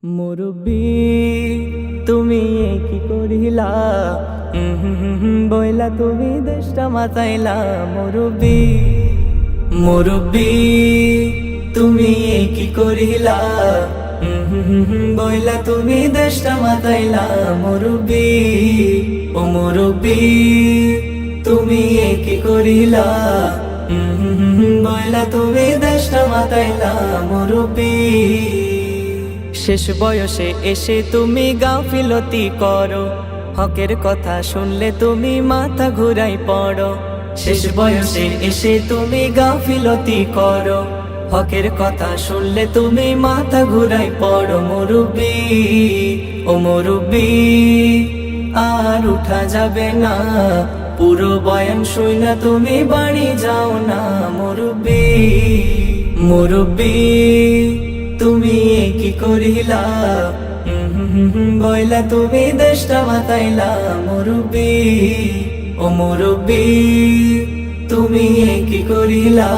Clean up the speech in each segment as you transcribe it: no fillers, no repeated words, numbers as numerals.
মুরব্বি তুমি কি করিলা, বইলা তুমি দেশটা মাতাইলা। মুরব্বি মুরব্বি তুমি কি করিলা, বইলা তুমি দেশটা মাতাইলা। মুরব্বি ও মুরব্বি তুমি কি করিলা, বইলা তুমি দেশটা মাতাইলা। মুরব্বি শেষ বয়সে এসে তুমি গাফিলতি করো, হকের কথা শুনলে তুমি মাথা ঘুরাই পড়ো। শেষ বয়সে এসে তুমি গাফিলতি করো, হকের কথা শুনলে তুমি মাথা ঘুরাই পড়ো। মুরব্বি ও মুরব্বি আর উঠা যাবে না, পুরো বয়ান শুইনা তুমি বাড়ি যাও না। মুরব্বি মুরব্বি তুমি কি করিলা, বইলা তুমি দেশটা মাতাইলা। মুরব্বি ও মুরব্বি তুমি কি করিলা,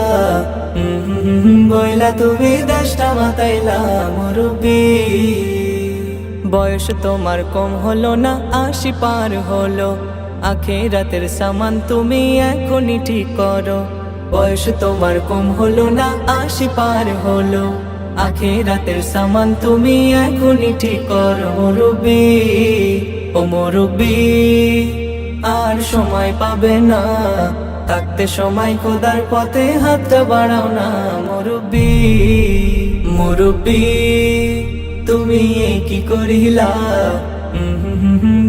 বইলা তুমি দেশটা মাতাইলা। মুরব্বি বয়স তোমার কম হলো না, ৮০ পার হলো, আখিরাতের সামান তুমি এখনই ঠিক করো। বয়স তোমার কম হলো না, ৮০ পার হলো, আখিরাতের সামান তুমি এখনই ঠিক করো। মুরব্বি ও মুরব্বি আর সময় পাবে না, থাকতে সময় খোদার পথে হাতটা বাড়াও না। মুরব্বি মুরব্বি তুমি কি করিলা,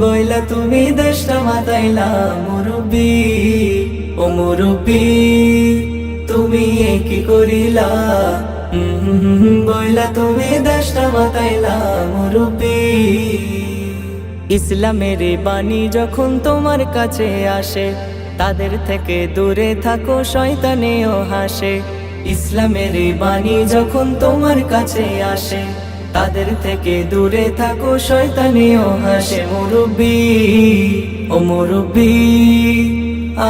বইলা তুমি দেশটা মাতাইলা। মুরব্বি ও মুরব্বি তুমি কি করিলা, বইলা তুমি দেশটা মাতাইলা। মুরব্বি ইসলামের বাণী যখন তোমার কাছে আসে, তাদের থেকে দূরে থাকো, শয়তানেও হাসে। ইসলামের বাণী যখন তোমার কাছে আসে, তাদের থেকে দূরে থাকো, শয়তানেও হাসে। মুরব্বি ও মুরব্বি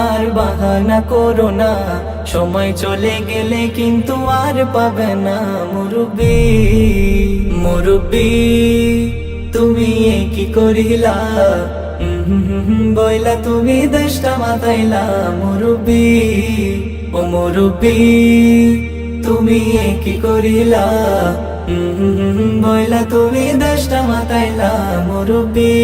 আর বাহানা করো না, সময় চলে গেলে কিন্তু আর পাবে না। মুরব্বি মুরব্বি তুমি কি করিলা, বইলা তুমি দেশটা মাতাইলা। মুরব্বি ও মুরব্বি তুমি কি করিলা, বইলা তুমি দেশটা মাতাইলা। মুরব্বি।